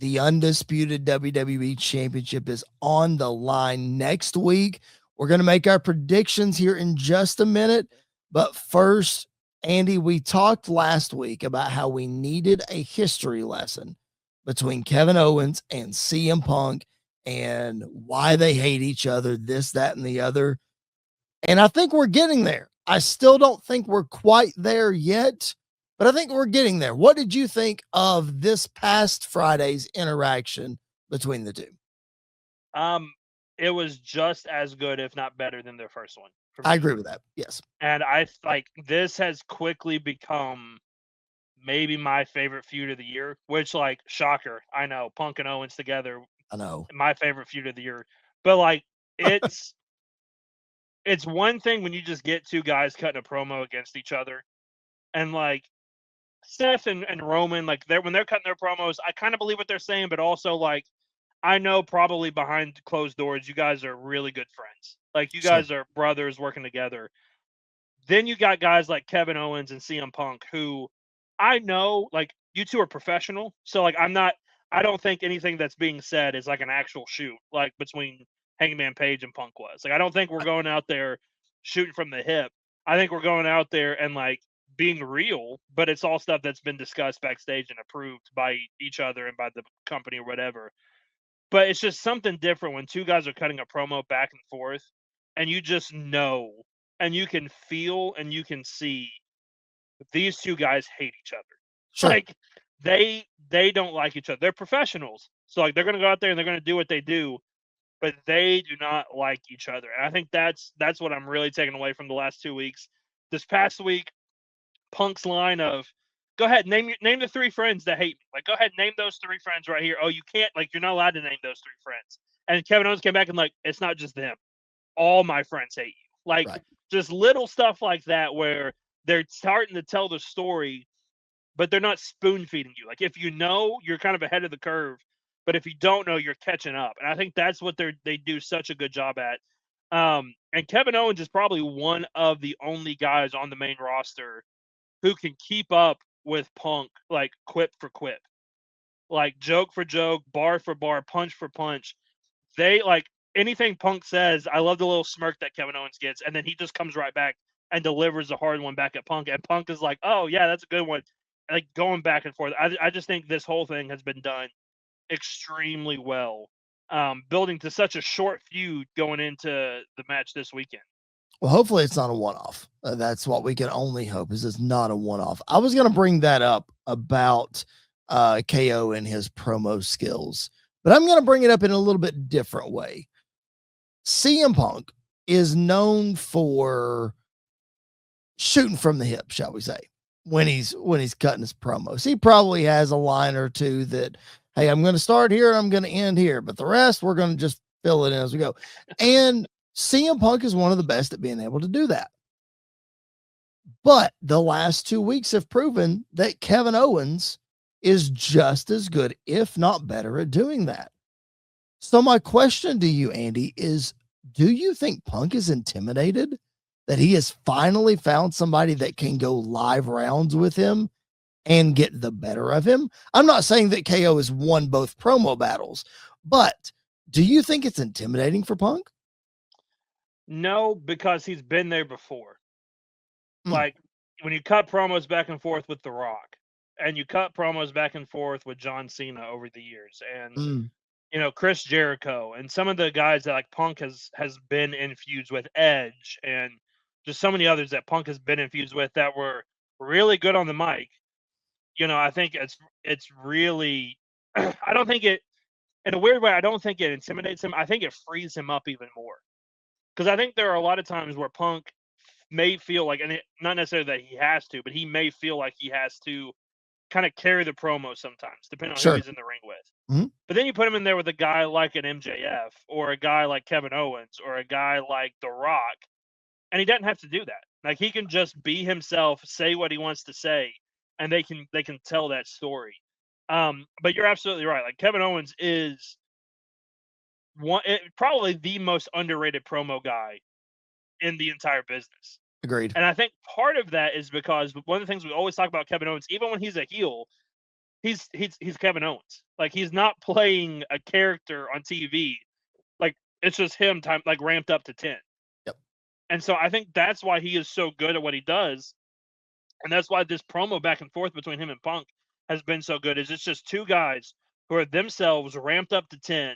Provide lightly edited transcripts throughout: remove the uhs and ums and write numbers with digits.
The Undisputed WWE Championship is on the line next week. We're going to make our predictions here in just a minute. But first, Andy, we talked last week about how we needed a history lesson between Kevin Owens and CM Punk and why they hate each other, this, that, and the other. And I think we're getting there. I still don't think we're quite there yet, but I think we're getting there. What did you think of this past Friday's interaction between the two? It was just as good, if not better, than their first one for I me. agree with that. Yes. And I like this has quickly become maybe my favorite feud of the year, which, like, shocker, I know, Punk and Owens together, I know. my favorite feud of the year. But like it's it's one thing when you just get two guys cutting a promo against each other. And like Seth and Roman, like when they're cutting their promos, I kind of believe what they're saying, but also like I know probably behind closed doors, you guys are really good friends. Like you Sure. guys are brothers working together. Then you got guys like Kevin Owens and CM Punk, who I know, like, you two are professional. So, like, I don't think anything that's being said is like an actual shoot, like between Hangman Page and Punk was. Like, I don't think we're going out there shooting from the hip. I think we're going out there and like being real, but it's all stuff that's been discussed backstage and approved by each other and by the company or whatever. But it's just something different when two guys are cutting a promo back and forth and you just know and you can feel and you can see these two guys hate each other. Sure. Like they don't like each other. They're professionals. So like they're gonna go out there and they're gonna do what they do, but they do not like each other. And I think that's what I'm really taking away from the last 2 weeks. This past week, Punk's line of go ahead, name the three friends that hate me. Like, go ahead, name those three friends right here. Oh, you can't, like, you're not allowed to name those three friends. And Kevin Owens came back and like, it's not just them. All my friends hate you. Like, Right. just little stuff like that where they're starting to tell the story, but they're not spoon feeding you. Like, if you know, you're kind of ahead of the curve, but if you don't know, you're catching up. And I think that's what they do such a good job at. And Kevin Owens is probably one of the only guys on the main roster who can keep up with Punk, like quip for quip, like joke for joke, bar for bar, punch for punch. They like anything Punk says. I love the little smirk that Kevin Owens gets, and then he just comes right back and delivers a hard one back at Punk, and Punk is like, "Oh yeah, that's a good one." Like going back and forth. I just think this whole thing has been done extremely well, building to such a short feud going into the match this weekend. Well, hopefully it's not a one-off. That's what we can only hope is it's not a one-off. I was going to bring that up about KO and his promo skills, but I'm going to bring it up in a little bit different way. CM Punk is known for shooting from the hip, shall we say, when he's cutting his promos. He probably has a line or two that, hey, I'm going to start here and I'm going to end here, but the rest we're going to just fill it in as we go. And CM Punk is one of the best at being able to do that. But the last 2 weeks have proven that Kevin Owens is just as good, if not better, at doing that. So my question to you, Andy, is do you think Punk is intimidated that he has finally found somebody that can go live rounds with him and get the better of him? I'm not saying that KO has won both promo battles, but do you think it's intimidating for Punk? No, because he's been there before. Mm, Like when you cut promos back and forth with The Rock, and you cut promos back and forth with John Cena over the years, and mm, Chris Jericho, and some of the guys that like Punk has been in feuds with Edge, and just so many others that Punk has been in feuds with that were really good on the mic. I think it's really I don't think it in a weird way. I don't think it intimidates him. I think it frees him up even more because I think there are a lot of times where Punk may feel like, and not necessarily that he has to, but he may feel like he has to kind of carry the promo sometimes, depending on who sure. he's in the ring with. Mhm. But then you put him in there with a guy like an MJF or a guy like Kevin Owens or a guy like The Rock, and he doesn't have to do that. Like he can just be himself, say what he wants to say, and they can tell that story. But you're absolutely right. Like Kevin Owens is probably the most underrated promo guy in the entire business. Agreed. And I think part of that is because one of the things we always talk about Kevin Owens, even when he's a heel, he's Kevin Owens. Like, he's not playing a character on TV. Like, it's just him ramped up to 10. Yep. And so I think that's why he is so good at what he does. And that's why this promo back and forth between him and Punk has been so good. Is it's just two guys who are themselves ramped up to 10,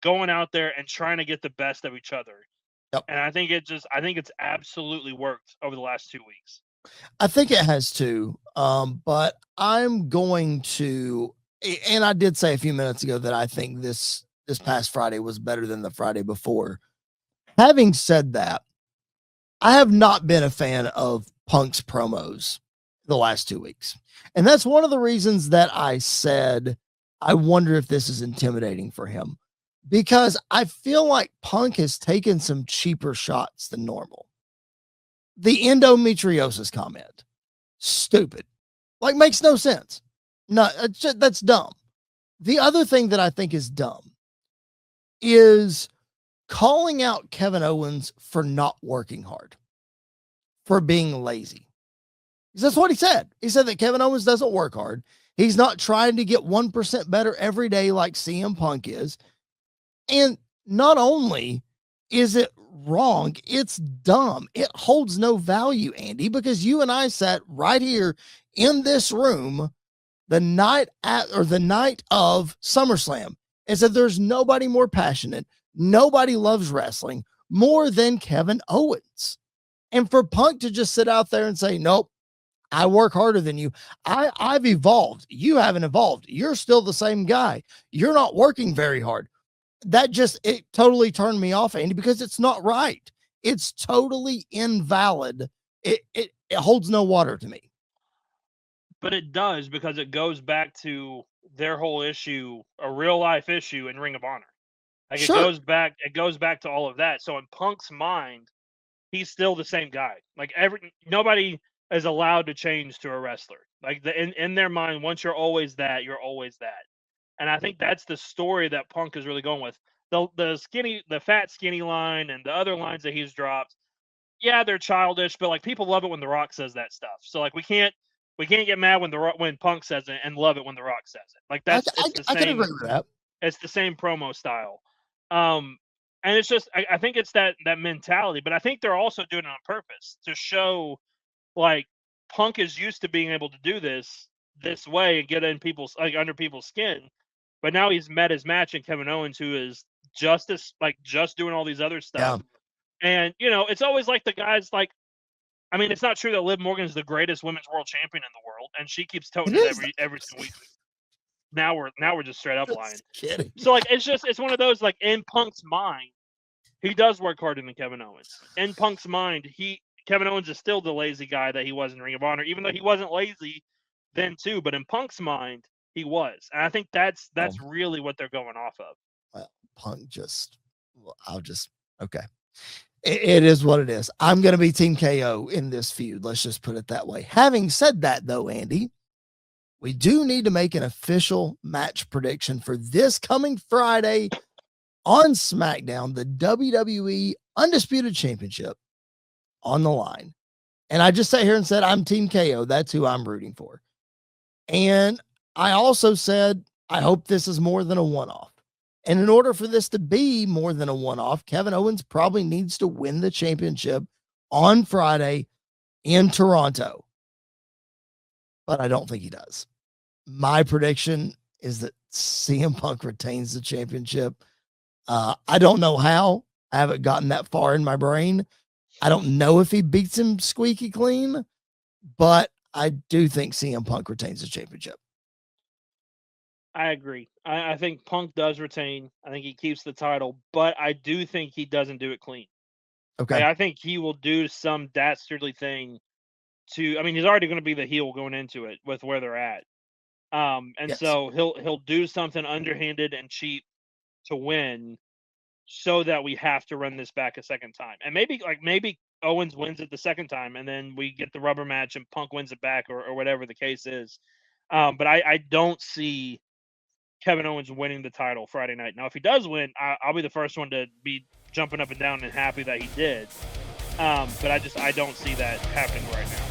going out there and trying to get the best of each other. Yep. And I think it's absolutely worked over the last 2 weeks. I think it has too. But I'm going to, and I did say a few minutes ago that I think this past Friday was better than the Friday before. Having said that, I have not been a fan of Punk's promos the last 2 weeks. And that's one of the reasons that I said, I wonder if this is intimidating for him, because I feel like Punk has taken some cheaper shots than normal. The endometriosis comment, stupid, like makes no sense. No, that's dumb. The other thing that I think is dumb is calling out Kevin Owens for not working hard, for being lazy. That's what he said. He said that Kevin Owens doesn't work hard. He's not trying to get 1% better every day like CM Punk is. And not only is it wrong, it's dumb. It holds no value, Andy, because you and I sat right here in this room the night of SummerSlam and said there's nobody more passionate, nobody loves wrestling more than Kevin Owens. And for Punk to just sit out there and say, nope, I work harder than you. I've evolved. You haven't evolved. You're still the same guy. You're not working very hard. It totally turned me off, Andy, because it's not right. It's totally invalid. It holds no water to me. But it does, because it goes back to their whole issue, a real life issue in Ring of Honor. Like, sure. It goes back to all of that. So in Punk's mind, he's still the same guy. Like, nobody is allowed to change to a wrestler. Like, in their mind, once you're always that, you're always that. And I think that's the story that Punk is really going with. The fat skinny line and the other lines that he's dropped, yeah, they're childish, but like, people love it when The Rock says that stuff. So like, we can't get mad when Punk says it and love it when The Rock says it. Like, I can agree with that. It's the same promo style. And it's just, I think it's that mentality, but I think they're also doing it on purpose to show, like, Punk is used to being able to do this way and get in people's, like, under people's skin, but now he's met his match in Kevin Owens, who is just doing all these other stuff. Yeah. And it's always like the guys, like, I mean, it's not true that Liv Morgan is the greatest women's world champion in the world, and she keeps toting it every 2 weeks. Now we're just straight up lying. Kidding. So like, it's one of those, like, in Punk's mind, he does work harder than Kevin Owens. In Punk's mind, Kevin Owens is still the lazy guy that he was in Ring of Honor, even though he wasn't lazy then too. But in Punk's mind, he was, and I think that's really what they're going off of. Well, Punk okay. It is what it is. I'm going to be Team KO in this feud. Let's just put it that way. Having said that, though, Andy, we do need to make an official match prediction for this coming Friday on SmackDown, the WWE Undisputed Championship on the line. And I just sat here and said, I'm Team KO. That's who I'm rooting for. And I also said, I hope this is more than a one-off. And in order for this to be more than a one-off, Kevin Owens probably needs to win the championship on Friday in Toronto. But I don't think he does. My prediction is that CM Punk retains the championship. I don't know how. I haven't gotten that far in my brain. I don't know if he beats him squeaky clean, but I do think CM Punk retains the championship. I agree. I think Punk does retain. I think he keeps the title, but I do think he doesn't do it clean. Okay. Like, I think he will do some dastardly thing I mean, he's already going to be the heel going into it with where they're at. So he'll do something underhanded and cheap to win, so that we have to run this back a second time. And maybe Owens wins it the second time, and then we get the rubber match and Punk wins it back, or whatever the case is. But I don't see Kevin Owens winning the title Friday night. Now, if he does win, I'll be the first one to be jumping up and down and happy that he did. But I don't see that happening right now.